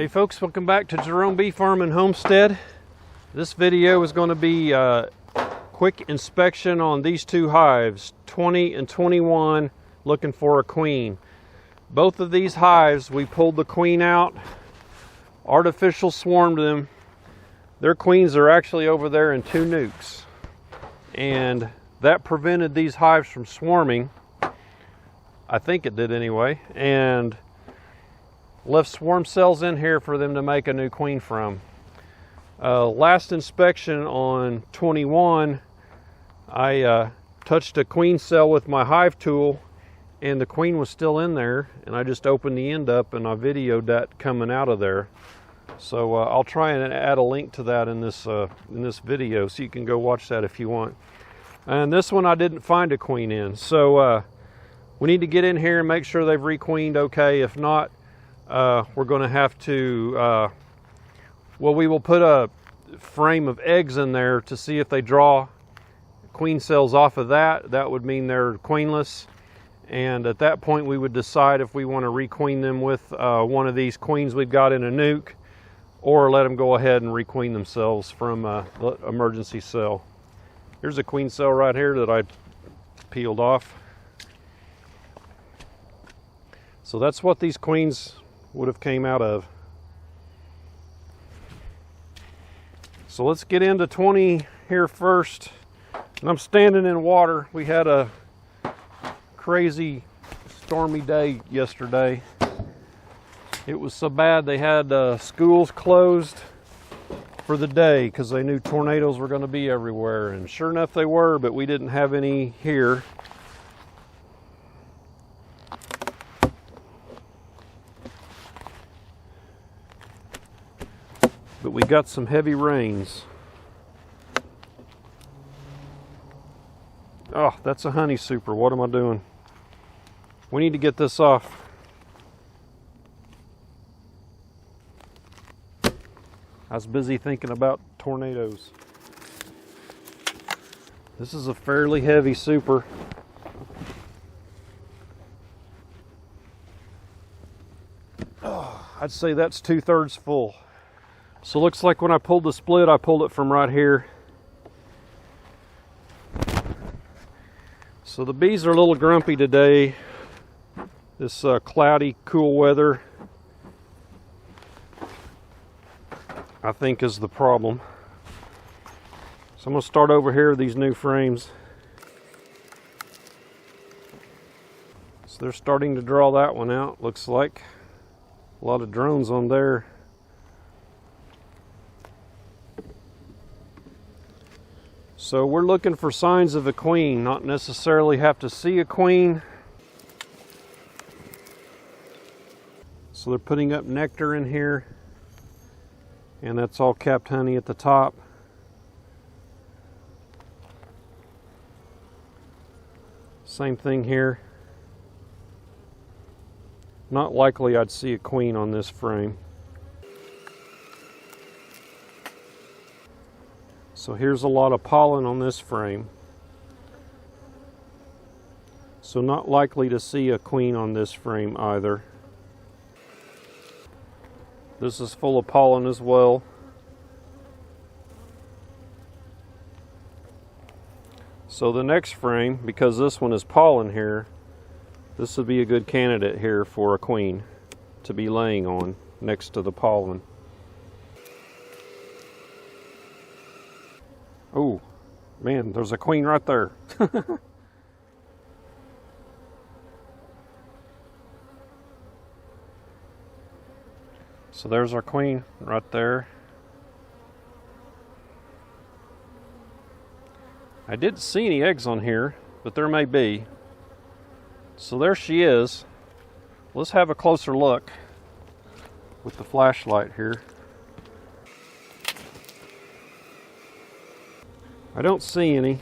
Hey folks, welcome back to Jerome Bee Farm and Homestead. This video is going to be a quick inspection on these two hives, 20 and 21, looking for a queen. Both of these hives, we pulled the queen out, artificial swarmed them. Their queens are actually over there in 2 nukes. And that prevented these hives from swarming. I think it did anyway. And left swarm cells in here for them to make a new queen from. Last inspection on 21, I touched a queen cell with my hive tool and the queen was still in there, and I just opened the end up and I videoed that coming out of there. So I'll try and add a link to that in this video, so you can go watch that if you want. And this one I didn't find a queen in, so we need to get in here and make sure they've requeened okay. If not, we're going to have to, well, we will put a frame of eggs in there to see if they draw queen cells off of that. That would mean they're queenless. And at that point, we would decide if we want to requeen them with one of these queens we've got in a nuke, or let them go ahead and requeen themselves from the emergency cell. Here's a queen cell right here that I peeled off. So that's what these queens would have came out of. So let's get into 20 here first. And I'm standing in water. We had a crazy stormy day yesterday. It was so bad they had schools closed for the day because they knew tornadoes were going to be everywhere. And sure enough they were, but we didn't have any here. But we got some heavy rains. Oh, that's a honey super. What am I doing? We need to get this off. I was busy thinking about tornadoes. This is a fairly heavy super. Oh, I'd say that's 2/3 full. So it looks like when I pulled the split, I pulled it from right here. So the bees are a little grumpy today. This cloudy, cool weather, I think, is the problem. So I'm going to start over here with these new frames. So they're starting to draw that one out, looks like. A lot of drones on there. So we're looking for signs of a queen, not necessarily have to see a queen. So they're putting up nectar in here, and that's all capped honey at the top. Same thing here. Not likely I'd see a queen on this frame. So here's a lot of pollen on this frame. So not likely to see a queen on this frame either. This is full of pollen as well. So the next frame, because this one is pollen here, this would be a good candidate here for a queen to be laying on next to the pollen. Oh, man, there's a queen right there. So there's our queen right there. I didn't see any eggs on here, but there may be. So there she is. Let's have a closer look with the flashlight here. I don't see any.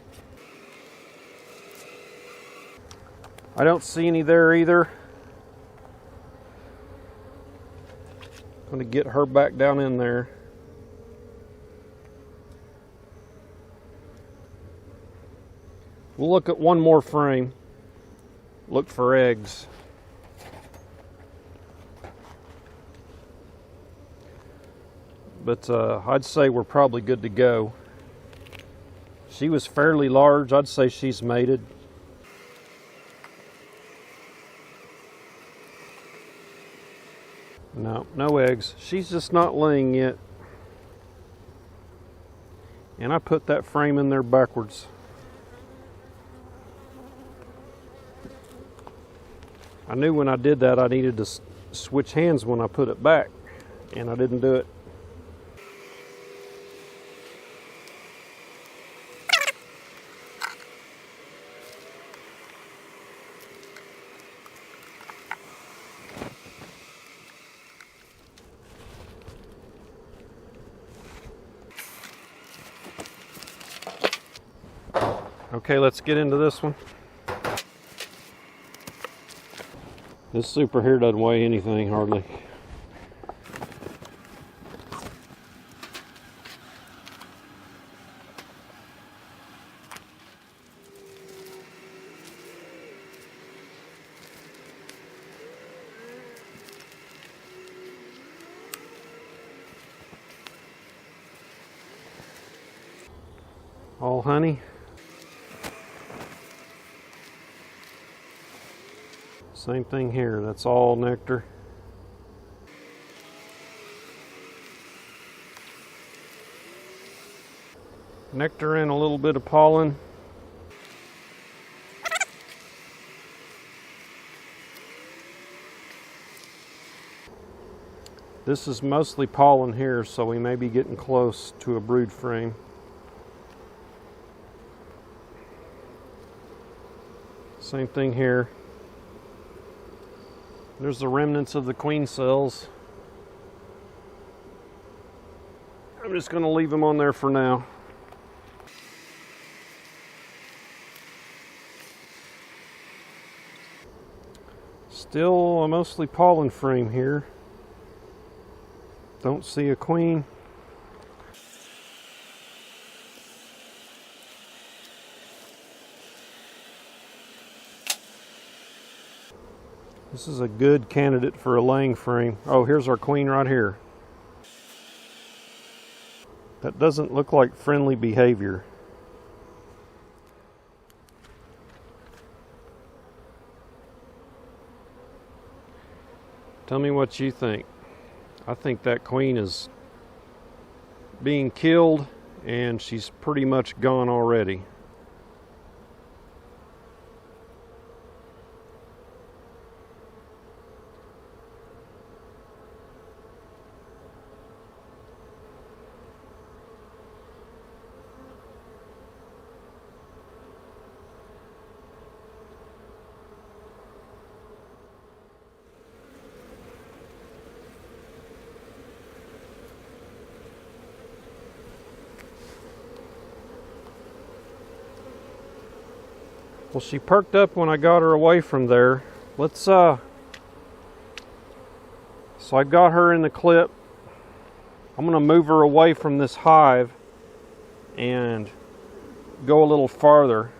I don't see any there either. I'm going to get her back down in there. We'll look at one more frame. Look for eggs. but I'd say we're probably good to go. She was fairly large. I'd say she's mated. No, no eggs. She's just not laying yet. And I put that frame in there backwards. I knew when I did that I needed to switch hands when I put it back, and I didn't do it. Okay, let's get into this one. This super here doesn't weigh anything hardly. All honey. Same thing here, that's all nectar. Nectar and a little bit of pollen. This is mostly pollen here, so we may be getting close to a brood frame. Same thing here. There's the remnants of the queen cells. I'm just going to leave them on there for now. Still a mostly pollen frame here. Don't see a queen. This is a good candidate for a laying frame. Oh, here's our queen right here. That doesn't look like friendly behavior. Tell me what you think. I think that queen is being killed and she's pretty much gone already. Well, she perked up when I got her away from there. So I got her in the clip. I'm gonna move her away from this hive and go a little farther.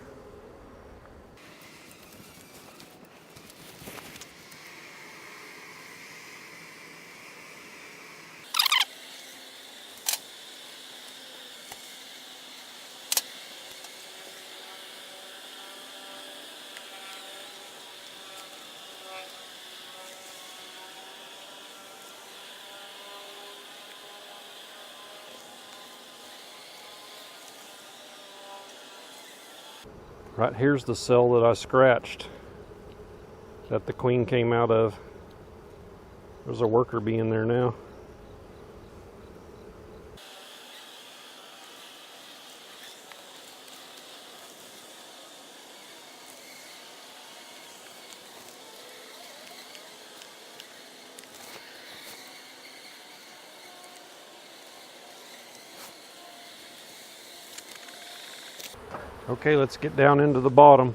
Right here's the cell that I scratched that the queen came out of. There's a worker bee in there now. Okay, let's get down into the bottom.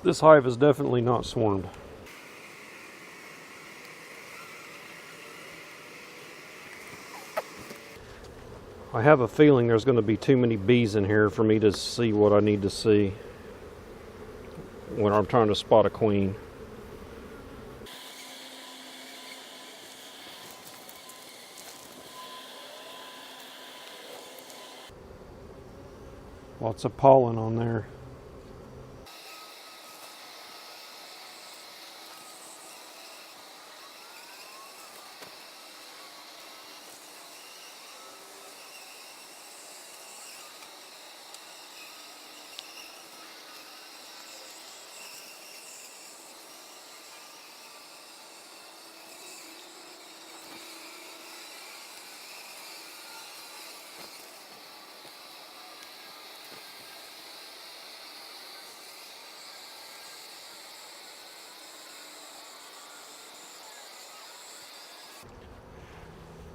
This hive is definitely not swarmed. I have a feeling there's going to be too many bees in here for me to see what I need to see. when I'm trying to spot a queen. Lots of pollen on there.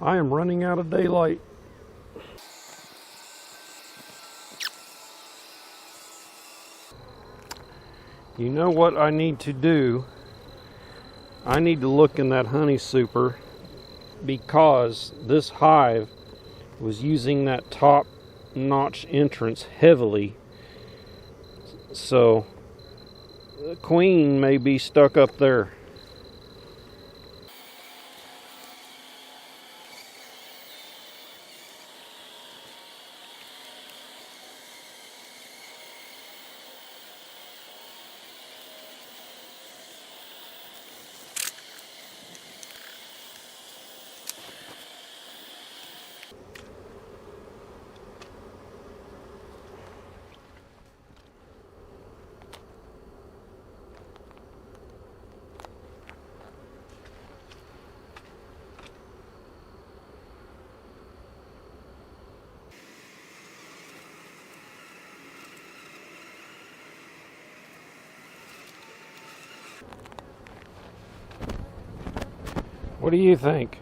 I am running out of daylight. You know what I need to do? I need to look in that honey super, because this hive was using that top notch entrance heavily. So the queen may be stuck up there. What do you think?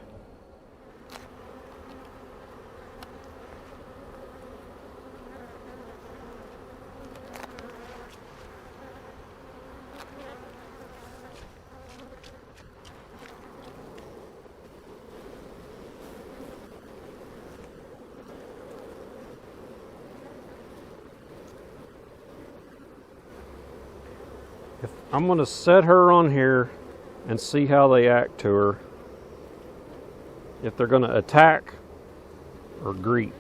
I'm going to set her on here and see how they act to her. If they're going to attack or greet.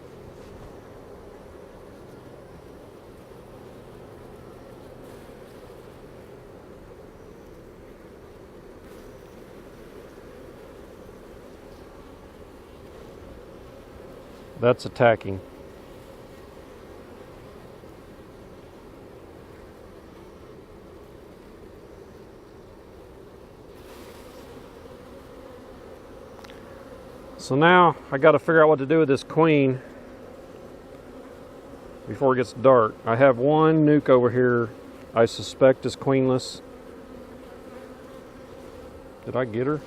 That's attacking. So now I got to figure out what to do with this queen before it gets dark. I have one nuke over here I suspect is queenless. Did I get her?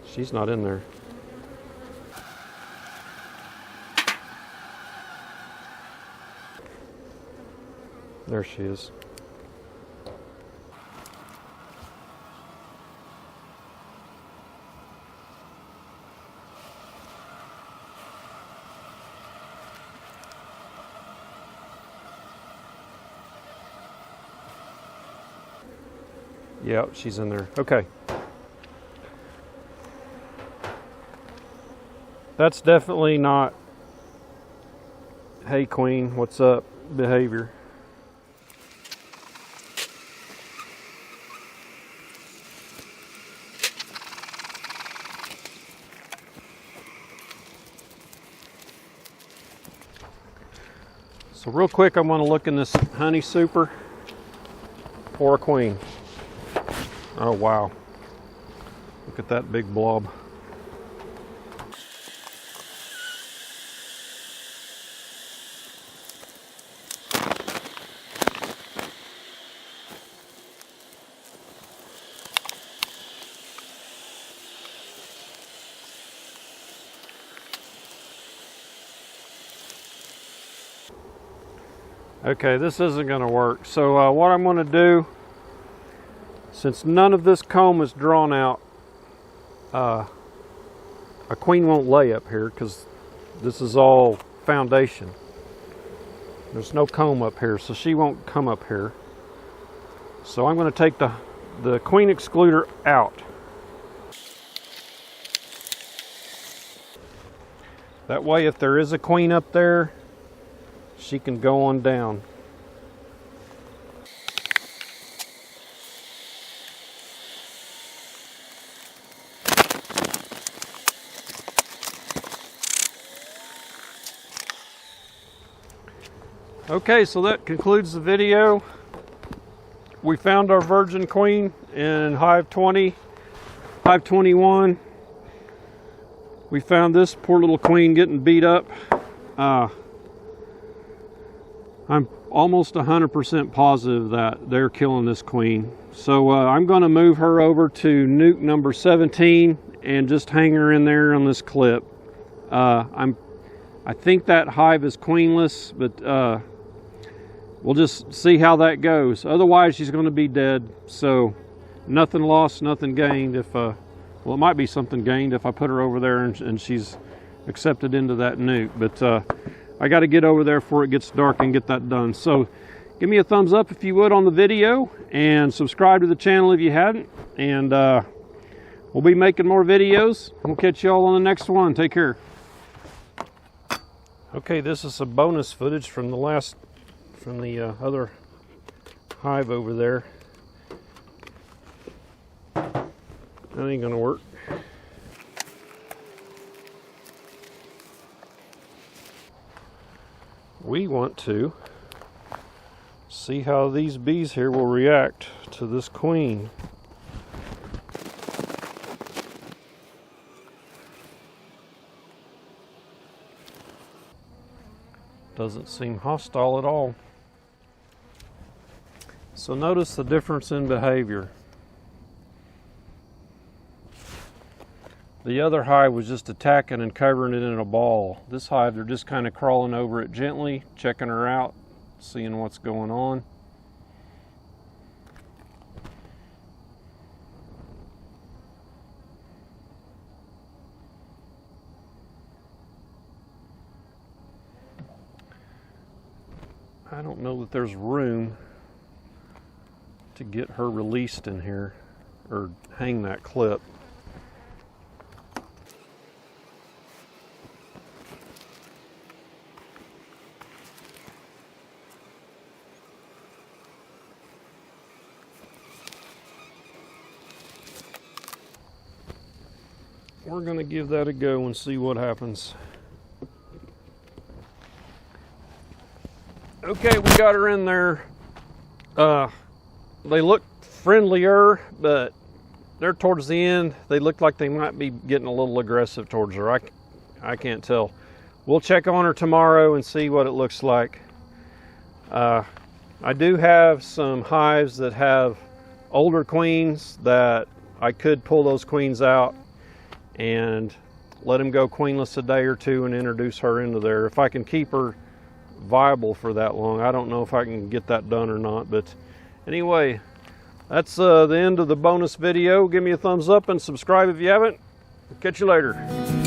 She's not in there. There she is. Yep, she's in there. Okay. That's definitely not, hey queen, what's up behavior. So real quick, I'm going to look in this honey super for a queen. Oh wow, look at that big blob. Okay, this isn't going to work. So what I'm going to do, since none of this comb is drawn out, a queen won't lay up here because this is all foundation. There's no comb up here, so she won't come up here. So I'm going to take the queen excluder out. That way, if there is a queen up there, she can go on down. Okay, so that concludes the video. We found our virgin queen in Hive 20, Hive 21. We found this poor little queen getting beat up. I'm almost 100% positive that they're killing this queen. So I'm going to move her over to nuke number 17 and just hang her in there on this clip. I think that hive is queenless, but we'll just see how that goes. Otherwise, she's going to be dead. So nothing lost, nothing gained. If well, it might be something gained if I put her over there and she's accepted into that nuke. But I got to get over there before it gets dark and get that done. So give me a thumbs up if you would on the video, and subscribe to the channel if you hadn't. And we'll be making more videos. We'll catch you all on the next one. Take care. Okay, this is some bonus footage from the other hive over there. That ain't gonna work. We want to see how these bees here will react to this queen. Doesn't seem hostile at all. So notice the difference in behavior. The other hive was just attacking and covering it in a ball. This hive, they're just kind of crawling over it gently, checking her out, seeing what's going on. I don't know that there's room to get her released in here or hang that clip. We're going to give that a go and see what happens. Okay, we got her in there. They look friendlier, but they're towards the end. They look like they might be getting a little aggressive towards her. I can't tell. We'll check on her tomorrow and see what it looks like. I do have some hives that have older queens that I could pull those queens out and let them go queenless a day or two and introduce her into there. If I can keep her viable for that long, I don't know if I can get that done or not. But anyway, that's the end of the bonus video. Give me a thumbs up and subscribe if you haven't. Catch you later.